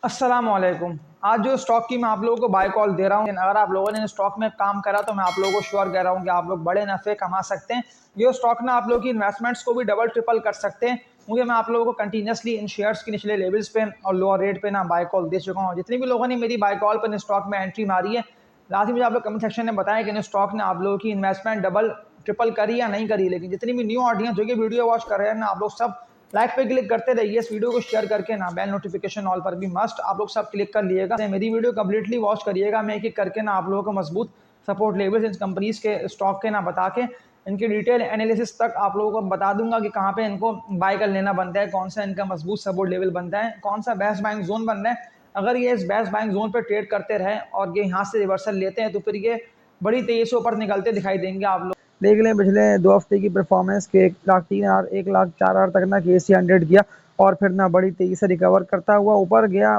अस्सलामुअलैकुम। आज जो स्टॉक की मैं आप लोगों को बाय कॉल दे रहा हूँ, अगर आप लोगों ने स्टॉक में काम करा तो मैं आप लोगों को श्योर कह रहा हूँ कि आप लोग बड़े नफ़े कमा सकते हैं। ये स्टॉक ना आप लोगों की इन्वेस्टमेंट्स को भी डबल ट्रिपल कर सकते हैं, क्योंकि मैं आप लोगों को कंटिन्यूसली इन शेयर्स के निचले लेवल्स पे और लोअर रेट पे ना बाय कॉल दे चुका हूँ। जितने भी लोगों ने मेरी बाय कॉल पर इन स्टॉक में एंट्री मारी है, लास्ट मुझे आप लोग कमेंट सेक्शन में बताएं कि इन स्टॉक ने आप लोगों की इन्वेस्टमेंट डबल ट्रिपल करी या नहीं करी। लेकिन जितनी भी न्यू ऑडियंस जो कि वीडियो वॉच कर रहे हैं ना, आप लोग सब लाइक पे क्लिक करते रहिए, इस वीडियो को शेयर करके ना बेल नोटिफिकेशन ऑल पर भी मस्ट आप लोग सब क्लिक कर लिएगा। मेरी वीडियो कंप्लीटली वॉच करिएगा, मैं एक एक करके ना आप लोगों को मजबूत सपोर्ट लेवल्स इन कंपनीज के स्टॉक के ना बता के इनके डिटेल एनालिसिस तक आप लोगों को बता दूंगा कि कहाँ पे इनको बाय कर लेना बनता है, कौन सा इनका मजबूत सपोर्ट लेवल बनता है, कौन सा बेस्ट बाइंग जोन बन रहा है। अगर ये इस बेस्ट बाइंग जोन पर ट्रेड करते रहे और ये यहाँ से रिवर्सल लेते हैं तो फिर ये बड़ी तेजी से ऊपर निकलते दिखाई देंगे। आप लोग देख लें पिछले 2 हफ्ते की परफॉर्मेंस के 1,03,000 1,04,000 तक ना KC 100 किया और फिर ना बड़ी तेजी से रिकवर करता हुआ ऊपर गया।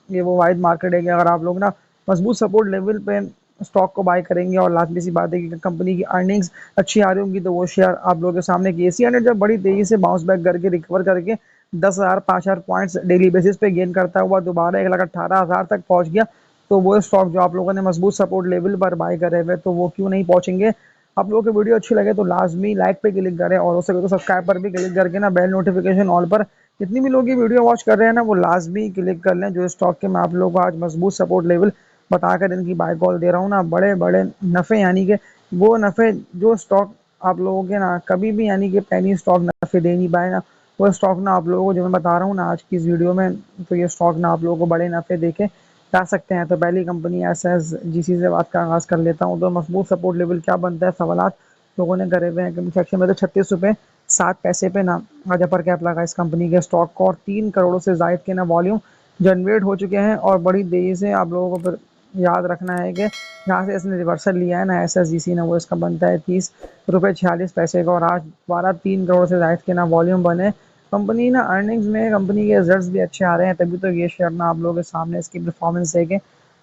ये वो वाइड मार्केट है कि अगर आप लोग ना मजबूत सपोर्ट लेवल पे स्टॉक को बाय करेंगे और लाजमी सी बात है कि कंपनी की अर्निंग्स अच्छी आ रही होंगी तो वो शेयर आप लोगों के सामने KC 100 जब बड़ी तेजी से बाउंस बैक करके रिकवर करके 10,000 5,000 पॉइंट्स डेली बेसिस पे गेन करता हुआ दोबारा 1,18,000 तक पहुंच गया, तो वो स्टॉक जो आप लोगों ने मजबूत सपोर्ट लेवल पर बाय करे हुए तो वो क्यों नहीं पहुंचेंगे। आप लोगों की वीडियो अच्छी लगे तो लाजमी लाइक पे क्लिक करें और हो सके तो सब्सक्राइब पर भी क्लिक करके ना बेल नोटिफिकेशन ऑल पर जितनी भी लोग ये वीडियो वॉच कर रहे हैं ना वो लाजमी क्लिक कर लें। जो स्टॉक के मैं आप लोगों को आज मजबूत सपोर्ट लेवल बताकर इनकी बाय कॉल दे रहा हूँ ना, बड़े बड़े नफ़े यानी कि वो नफ़े जो स्टॉक आप लोगों के ना कभी भी यानी कि पैनी स्टॉक नफ़े दे नहीं पाए ना, वो स्टॉक ना आप लोगों को जो मैं बता रहा हूँ ना आज की इस वीडियो में, तो ये स्टॉक ना आप लोगों को बड़े नफ़े देके जा सकते हैं। तो पहली कंपनी SSGC से बात का आगाज़ कर लेता हूँ। तो मजबूत सपोर्ट लेवल क्या बनता है, सवालात लोगों ने करे हुए हैं कमेंट सेक्शन में। तो 36 रुपये 7 पैसे पे ना आज अपर कैप लगा इस कंपनी के स्टॉक को और 3 करोड़ से जायद के ना वॉल्यूम जनरेट हो चुके हैं और बड़ी तेज़ी से आप लोगों को फिर याद रखना है कि जहाँ से इसने रिवर्सल लिया है ना SSGC ने, वो इसका बनता है 30 रुपये 46 पैसे का और आज दोबारा 3 करोड़ से जायद के ना वॉल्यूम बने। कंपनी ना अर्निंग्स में कंपनी के रिजल्ट्स भी अच्छे आ रहे हैं, तभी तो ये शेयर ना आप लोगों के सामने इसकी परफॉर्मेंस है कि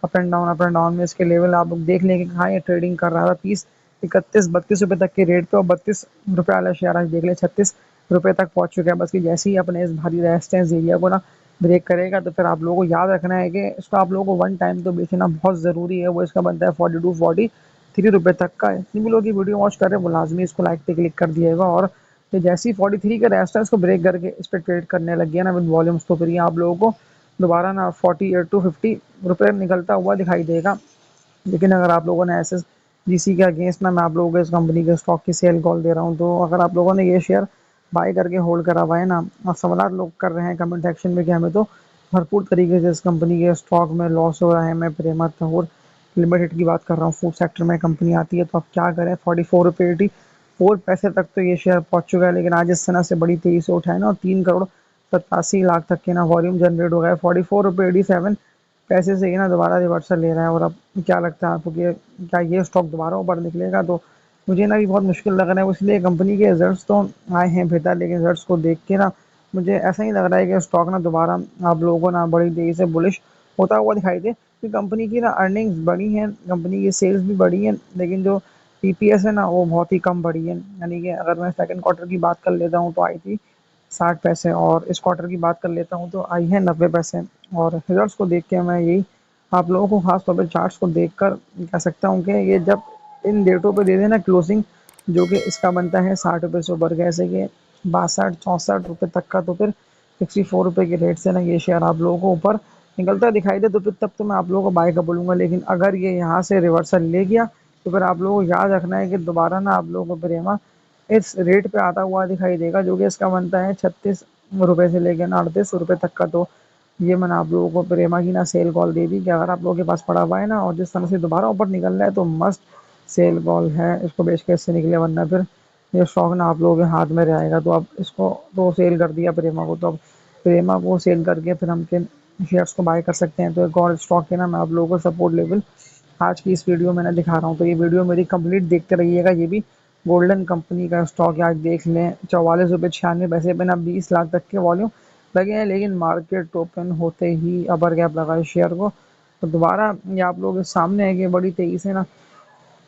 अप एंड डाउन में इसके लेवल आप लोग देख लेंगे कहाँ ये ट्रेडिंग कर रहा था 30 31 32 रुपये तक के रेट पे और 32 रुपये वाला शेयर आज देख ले 36 रुपये तक पहुंच चुका है। बस कि जैसे ही अपने इस भारी रेजिस्टेंस एरिया को ना ब्रेक करेगा तो फिर आप लोगों को याद रखना है कि इसको आप लोगों को वन टाइम तो बेचना बहुत ज़रूरी है। वो इसका बनता है 42 43 रुपये तक का। जितनी भी लोग ये वीडियो वॉच कर रहे हैं वो लाजमी इसको लाइक पे क्लिक कर दिएगा और ये जैसे ही 43 के रेजिस्टेंस को ब्रेक करके इस पर ट्रेड करने लग गया ना विद वॉल्यूम्स, तो फिर ये आप लोगों को दोबारा ना 48 to 50 रुपये निकलता हुआ दिखाई देगा। लेकिन अगर आप लोगों ने SSGC के अगेंस्ट ना मैं आप लोगों को इस कंपनी के स्टॉक की सेल कॉल दे रहा हूँ, तो अगर आप लोगों ने ये शेयर बाय करके होल्ड करा हुआ है ना, और सवाल लोग कर रहे हैं कमेंट सेक्शन में कि हमें तो भरपूर तरीके से इस कंपनी के स्टॉक में लॉस हो रहा है। मैं प्रेमा तहूर लिमिटेड की बात कर रहा हूँ, फूड सेक्टर में कंपनी आती है, तो आप क्या करें 44 रुपये 84 पैसे तक तो ये शेयर पहुंच चुका है। लेकिन आज इस तरह से बड़ी तेजी से उठा है ना और 3 करोड़ 87 लाख तक के ना वॉल्यूम जनरेट हो गया है। 44 रुपये 87 पैसे से ही ना दोबारा रिवर्सल ले रहा है। और अब क्या लगता है आपको कि क्या ये स्टॉक दोबारा ऊपर निकलेगा? तो मुझे ना भी बहुत मुश्किल लग रहा है। इसलिए कंपनी के रिजल्ट्स तो आए हैं बेहतर, लेकिन रिजल्ट्स को देख के ना मुझे ऐसा ही लग रहा है कि स्टॉक ना दोबारा आप लोगों को ना बड़ी तेजी से बुलिश होता हुआ दिखाई दे, क्योंकि कंपनी की ना अर्निंग्स बढ़ी हैं, कंपनी की सेल्स भी बढ़ी हैं, लेकिन जो TPS है ना वो बहुत ही कम बढ़ी है। यानी कि अगर मैं सेकंड क्वार्टर की बात कर लेता हूँ तो आई थी 60 पैसे और इस क्वार्टर की बात कर लेता हूँ तो आई है 90 पैसे। और रिजल्ट्स को देख के मैं यही आप लोगों को खास तौर पे चार्ट्स को देखकर कह सकता हूँ कि ये जब इन डेटों पे दे देना क्लोजिंग जो कि इसका बनता है 60 रुपये से ऊपर, कैसे कि 62 64 रुपये तक का, तो फिर 64 रुपये के रेट से ना ये शेयर आप लोगों को ऊपर निकलता दिखाई दे तो फिर तब तो मैं आप लोगों को बाय का बोलूँगा। लेकिन अगर ये यहाँ से रिवर्सल ले गया तो फिर आप लोगों को याद रखना है कि दोबारा ना आप लोगों को प्रेमा इस रेट पे आता हुआ दिखाई देगा जो कि इसका बनता है 36 रुपये से लेकर 38 रुपये तक का। तो ये मैंने आप लोगों को प्रेमा की ना सेल कॉल दे दी कि अगर आप लोगों के पास पड़ा हुआ है ना और जिस तरह से दोबारा ऊपर निकल रहा है तो मस्ट सेल कॉल है, इसको बेच के इससे निकले, वरना फिर ये स्टॉक ना आप लोगों के हाथ में रहेगा। तो अब इसको तो सेल कर दिया प्रेमा को, तो अब प्रेमा को सेल करके फिर हम किन शेयर्स को बाय कर सकते हैं। तो एक और स्टॉक के ना मैं आप लोगों को सपोर्ट लेवल आज की इस वीडियो में ना दिखा रहा हूँ, तो ये वीडियो मेरी कंप्लीट देखते रहिएगा। ये भी गोल्डन कंपनी का स्टॉक है, आज देख लें 44 रुपये 96 पैसे पे ना 20 लाख तक के वॉल्यूम लगे हैं, लेकिन मार्केट ओपन होते ही अपर गैप लगा इस शेयर को। तो दोबारा ये आप लोगों के सामने है कि बड़ी तेजी से ना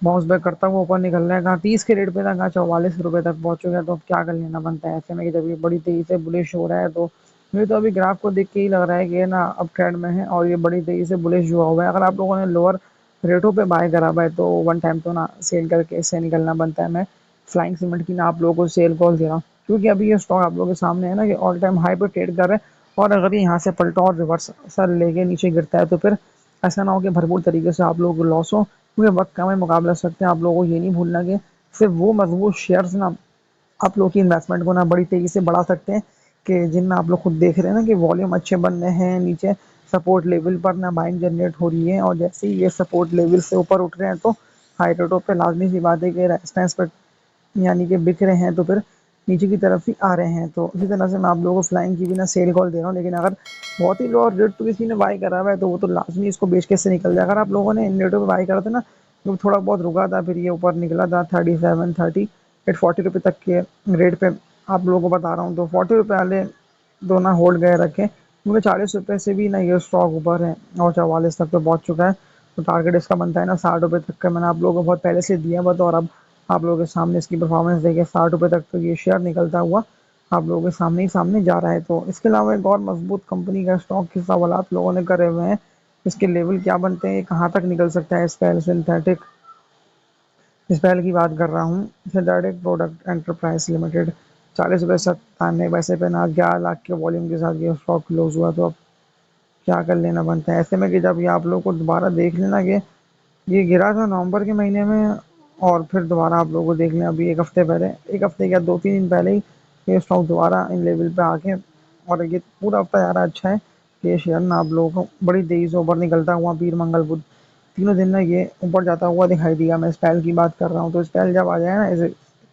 बाउंस बैक करता हुआ ऊपर निकल रहा है। कहाँ 30 के रेट पे था, कहाँ 44 रुपये तक पहुंच चुका है। तो अब क्या कर लेना बनता है ऐसे में कि जब ये बड़ी तेजी से बुलिश हो रहा है तो मुझे तो अभी ग्राफ को देख के ही लग रहा है कि ये ना अप ट्रेंड में है और ये बड़ी तेजी से बुलिश हुआ हुआ है। अगर आप लोगों ने लोअर रेटों पे बाय करा हुआ है तो वन टाइम तो ना सेल करके इससे निकलना बनता है। मैं फ्लाइंग सीमेंट की ना आप लोगों को सेल कॉल दे रहा हूँ, क्योंकि अभी ये स्टॉक आप लोगों के सामने है ना कि ऑल टाइम हाई पे ट्रेड कर रहे हैं, और अगर ये यहाँ से पलटा और रिवर्सल लेके नीचे गिरता है तो फिर ऐसा ना हो कि भरपूर तरीके से आप लोगों को लॉस हो, क्योंकि वक्त का में मुकाबला कर सकते हैं। आप लोगों को ये नहीं भूलना कि सिर्फ वो मजबूत शेयर्स ना आप लोग की इन्वेस्टमेंट को ना बड़ी तेजी से बढ़ा सकते हैं, कि जिनमें आप लोग खुद देख रहे हैं ना कि वॉल्यूम अच्छे बन रहे हैं, नीचे सपोर्ट लेवल पर ना बाइंग जनरेट हो रही है, और जैसे ही ये सपोर्ट लेवल से ऊपर उठ रहे हैं तो हाई रेटों पे लाजमी सी बात है कि रेजिस्टेंस पर यानी कि बिक रहे हैं तो फिर नीचे की तरफ ही आ रहे हैं। तो इसी तरह से मैं आप लोगों को फ्लाइंग की भी ना सेल कॉल दे रहा हूँ, लेकिन अगर बहुत ही लो रेट तो किसी ने बाई करा हुआ है तो वो तो लाजमी इसको बेच के से निकल जाए। अगर आप लोगों ने इन रेटों पे बाई करा था ना, तो थोड़ा बहुत रुका था, फिर ये ऊपर निकला था 37 30 40 रुपये तक के रेट पे आप लोगों को बता रहा हूँ, तो 40 रुपये वाले दो ना होल्ड गए रखे, क्योंकि 40 रुपये से भी ना ये स्टॉक ऊपर है और 44 तक तो पहुंच चुका है। तो टारगेट इसका बनता है ना 60 रुपये तक का, मैंने आप लोगों को बहुत पहले से दिया हुआ था, और अब आप लोगों के सामने इसकी परफॉर्मेंस देखे 60 रुपये तक तो ये शेयर निकलता हुआ आप लोगों के सामने ही सामने जा रहा है। तो इसके अलावा एक और मजबूत कंपनी का स्टॉक के सवाल आप लोगों ने करे हुए हैं, इसके लेवल क्या बनते हैं, ये कहाँ तक निकल सकता है। स्पेल सिंथेटिक स्पेल की बात कर रहा हूँ, सिंथेटिक प्रोडक्ट एंटरप्राइज लिमिटेड 40 रुपये 97 पैसे पे ना 11 लाख के वॉल्यूम के साथ ये स्टॉक क्लोज हुआ। तो अब क्या कर लेना बनता है ऐसे में कि जब ये आप लोग को दोबारा देख लेना कि ये गिरा था नवंबर के महीने में, और फिर दोबारा आप लोगों को देख लें अभी एक हफ्ते पहले, एक हफ्ते या 2 3 दिन पहले ही ये स्टॉक दोबारा इन लेवल पे आके, और ये पूरा हफ्ता यार अच्छा है कि ये शेयर ना आप लोगों को बड़ी तेजी से ऊपर निकलता हुआ वीर मंगल बुध तीनों दिन में ये ऊपर जाता हुआ दिखाई दिया। मैं स्पेल की बात कर रहा हूँ, तो स्पेल जब आ जाए ना इसे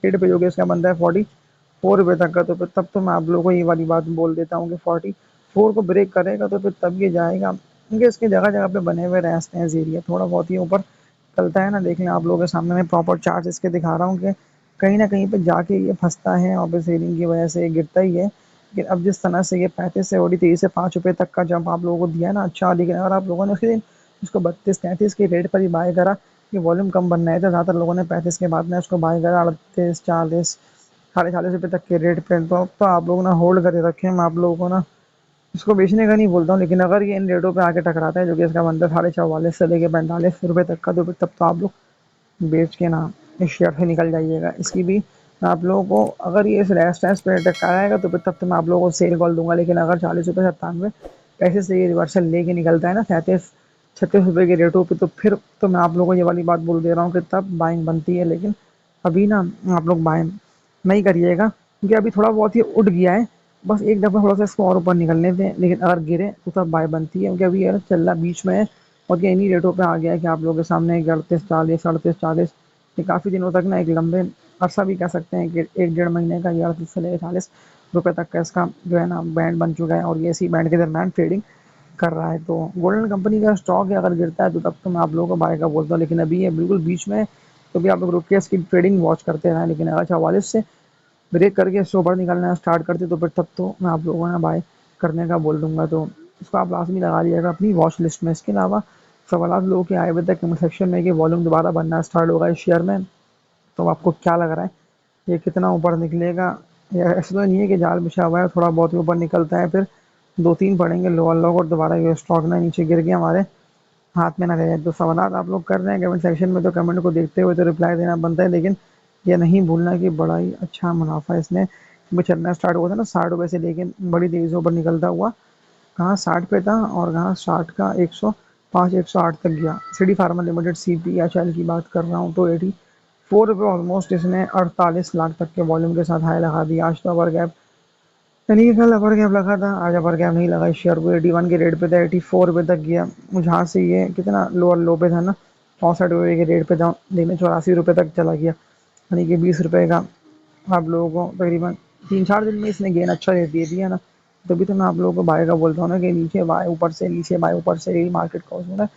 रेट पे जो कि इसका बनता है 44 रुपये तक का, तो फिर तब तो मैं आप लोगों को ये वाली बात बोल देता हूँ कि 44 को ब्रेक करेगा तो फिर तब ये जाएगा, क्योंकि इसके जगह जगह पे बने हुए रहते हैं एरिया, थोड़ा बहुत ही ऊपर चलता है ना। देख लें आप लोगों के सामने मैं प्रॉपर चार्ट इसके दिखा रहा हूँ कि कहीं ना कहीं पे जाके ये फंसता है और फिर सेलिंग की वजह से ये गिरता ही है। लेकिन अब जिस तरह से ये 35 से बड़ी तेजी से 5 रुपये तक का जंप आप लोगों को दिया ना अच्छा, लेकिन अगर आप लोगों ने उसी दिन उसको 32 33 के रेट पर ही बाय करा, ये वॉल्यूम कम बनना है तो ज़्यादातर लोगों ने 35 के बाद में उसको बाय करा 38 40 40 रुपये तक के रेट पे, तो आप लोग ना होल्ड करके रखें। मैं आप लोगों को ना इसको बेचने का नहीं बोलता हूँ, लेकिन अगर ये इन रेटों पे आके टकराता है जो कि इसका बनता है 44 से लेके 45 रुपये तक का, तो फिर तब तो आप लोग बेच के ना इस शेयर से निकल जाइएगा। इसकी भी मैं आप लोगों को अगर ये इस रेजिस्टेंस पे टकराएगा तो फिर तब तो मैं आप लोगों को सेल कॉल दूंगा, लेकिन अगर 40 रुपये 97 पैसे से ये रिवर्सल लेके निकलता है ना 37 36 रुपये के रेटों पे, तो फिर तो मैं आप लोगों को ये वाली बात बोल दे रहा हूँ कि तब बाइंग बनती है। लेकिन अभी ना आप लोग बाइंग नहीं करिएगा, क्योंकि अभी थोड़ा बहुत ही उठ गया है, बस एक दफ़ा थोड़ा सा इसको और ऊपर निकलने दें, लेकिन अगर गिरे तो तब बाय बनती है, क्योंकि अभी यार चल रहा बीच में है और ये इन्हीं रेटों पे आ गया है कि आप लोगों के सामने 38 40 38 40 ये काफ़ी दिनों तक ना एक लंबे अरसा भी कह सकते हैं कि 1 डेढ़ महीने का ये 38 से लेकर 40 रुपये तक का इसका जो है ना बैंड बन चुका है, और ये इसी बैंड के दरमियान ट्रेडिंग कर रहा है। तो गोल्डन कंपनी का स्टॉक है, अगर गिरता है तो तब तो मैं आप लोगों को बाय का बोलता हूँ, लेकिन अभी ये बिल्कुल बीच में है, तो भी आप लोग रुक के इसकी ट्रेडिंग वॉच करते रहें। लेकिन अगर 44 से ब्रेक करके इससे ऊपर निकलना स्टार्ट करते तो फिर तब तो मैं आप लोगों को ना बाय करने का बोल दूंगा। तो इसको आप लाजमी लगा लीजिएगा अपनी वॉच लिस्ट में। इसके अलावा सवाल लोगों के आए हुए थे कमेंट सेक्शन में कि वॉल्यूम दोबारा बनना स्टार्ट होगा इस शेयर में, तो आपको क्या लग रहा है ये कितना ऊपर निकलेगा। या ऐसा तो नहीं है कि जाल बिछा हुआ है थोड़ा बहुत ही ऊपर निकलता है फिर 2 3 पड़ेंगे लोअर लोग और दोबारा ये स्टॉक ना नीचे गिर गया हमारे हाथ में ना रह जाए। तो सवाल आप लोग कर रहे हैं कमेंट सेक्शन में, तो कमेंट को देखते हुए तो रिप्लाई देना बनता है, लेकिन ये नहीं भूलना कि बड़ा ही अच्छा मुनाफा इसने चलना स्टार्ट हुआ था ना 60 रुपये से लेके बड़ी तेजी से ऊपर निकलता हुआ कहाँ 60 पे था, और कहाँ 60 का 105 108 तक गया। सिटी फार्मा लिमिटेड CPHL की बात कर रहा हूँ, तो 84 रुपये ऑलमोस्ट इसने 48 लाख तक के वॉल्यूम के साथ हाई लगा दिया। आज तो अपर गैप यानी कि कल अपर गैप लगा था, आज अपर गैप नहीं लगा। इस शेयर को 81 के रेट पे था 84 रुपये तक गया, जहाँ से ये कितना लोअर लो पे था ना 64 रुपये के रेट पे था, लेकिन 84 रुपये तक चला गया, यानी कि 20 रुपये का आप लोगों को तकरीबन 3 4 दिन में इसने गेन अच्छा रेट दे दिया ना। तभी तो मैं आप लोगों को बाय का बोलता हूँ ना कि नीचे बाय ऊपर से नीचे बाय ऊपर से यही मार्केट का उसूल है।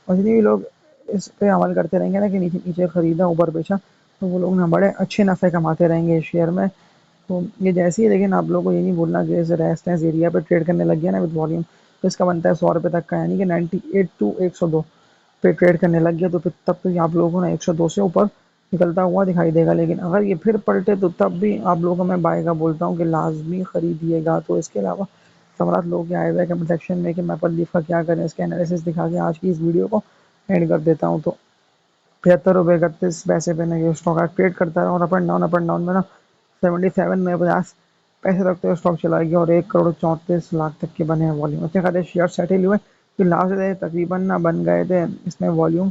और जितने भी लोग इस पे अमल करते रहेंगे ना कि नीचे नीचे खरीदा ऊपर बेचा, तो वो लोग ना बड़े अच्छे नफ़े कमाते रहेंगे इस शेयर में। तो ये जैसे ही, लेकिन आप लोगों को ये नहीं भूलना कि इस रेजिस्टेंस एरिया पे ट्रेड करने लग गया ना विद वॉल्यूम, तो इसका बनता है 100 रुपये तक का, यानी कि 98 टू 102 पे ट्रेड करने लग गया, तो फिर तब तो ये आप लोगों को ना 102 से ऊपर निकलता हुआ दिखाई देगा। लेकिन अगर ये फिर पलटे तो तब भी आप लोगों को मैं बाय का बोलता हूँ कि लाजमी खरीदिएगा। तो इसके अलावा सवाल लोग आए हुए हैं कमेंट सेक्शन में कि मैपल लीफ का क्या करें, इसका एनालिसिस दिखा के आज की इस वीडियो को एंड कर देता हूँ। तो 75 रुपये 31 पैसे पे ना ये स्टॉक आज ट्रेड करता है और अप एंड डाउन में ना 77 में 50 पैसे रखते हुए स्टॉक चला गया और 1 करोड़ 34 लाख तक के बने हैं वॉल्यूम। अच्छे खासे शेयर सेटल हुए तो लास्ट डे तकरीबन ना बन गए थे इसमें वॉल्यूम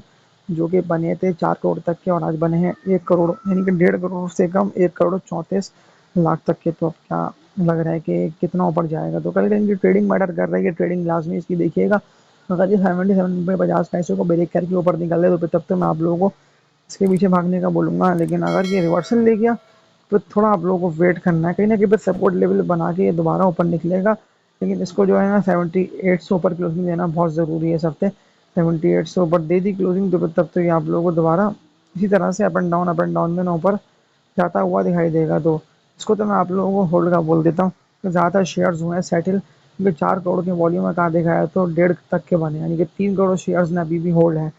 जो कि बने थे 4 करोड़ तक के और आज बने हैं 1 करोड़ यानी कि 1.5 करोड़ से कम 1 करोड़ 34 लाख तक के। तो अब क्या लग रहा है कि कितना ऊपर जाएगा। तो कल इनकी ट्रेडिंग मैटर कर रही है, ट्रेडिंग लाजमी इसकी देखिएगा। अगर ये 77 पे 50 पैसे को ब्रेक करके ऊपर निकल रहे तो तब तो मैं आप लोगों को इसके पीछे भागने का बोलूँगा। लेकिन अगर ये रिवर्सल ले गया तो थोड़ा आप लोगों को वेट करना है, कहीं ना कहीं पर सपोर्ट लेवल बना के ये दोबारा ऊपर निकलेगा। लेकिन इसको जो है ना 78 से ऊपर क्लोजिंग देना बहुत ज़रूरी है। इस हफ्ते 78 से ऊपर दे दी क्लोजिंग तो तब तो ये आप लोगों को दोबारा इसी तरह से अप एंड डाउन में ना ऊपर जाता हुआ दिखाई देगा। तो इसको तो मैं आप लोगों को होल्ड का बोल देता हूँ। तो ज़्यादा शेयर्स हुए हैं सेटल क्योंकि 4 करोड़ के वॉल्यूम में कहा देखा है तो 1.5 तक के बने यानी कि 3 करोड़ शेयर्स ने अभी भी होल्ड है।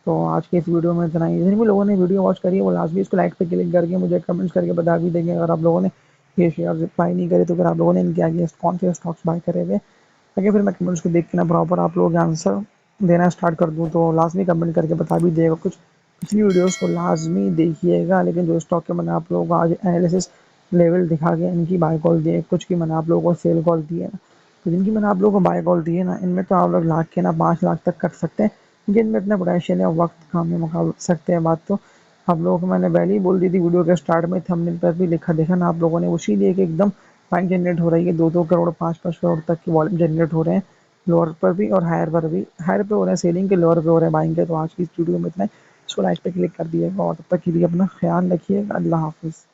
तो आज के इस वीडियो में इतना ही। जिन भी लोगों ने वीडियो वॉच करी है वो लास्ट भी इसको लाइक पे क्लिक करके मुझे कमेंट्स करके बता भी देंगे। अगर आप लोगों ने ये शेयर बाई नहीं करे तो फिर आप लोगों ने इनके आगे कौन से स्टॉक्स बाय करे हुए ताकि फिर मैं कमेंट्स को देख के ना प्रॉपर आप लोगों के आंसर देना स्टार्ट कर दूँ। तो लाजमी कमेंट करके बता भी देगा कुछ पिछली वीडियोस को लाजमी देखिएगा। लेकिन जो स्टॉक के मैंने आप लोगों को आज एनालिसिस लेवल दिखा के इनकी बाय कॉल दिए, कुछ की मैंने आप लोगों को सेल कॉल दी है ना, तो जिनकी मैंने आप लोगों को बाय कॉल दी है ना इनमें तो आप लोग लाख के ना 5 लाख तक कर सकते हैं क्योंकि इनमें इतना पोटेंशियल है। वक्त काम में मुका सकते हैं। बात तो आप लोगों को मैंने पहले ही बोल दी थी वीडियो के स्टार्ट में, थंबनेल पर भी लिखा देखा ना आप लोगों ने, उसी लिए कि एकदम फाइन जनरेट हो रही है। 2-2 करोड़ 5-5 करोड़ तक की वॉल्यूम जनरेट हो रहे हैं लोअर पर भी और हायर पर भी। हायर पे हो रहे हैं सेलिंग के, लोअर पे हो रहे हैं बाइंग के। तो आज की इस वीडियो में इतना है, इसको लाइक पे क्लिक कर दिएगा और तब तक के लिए अपना ख्याल रखिएगा। अल्लाह हाफिज़।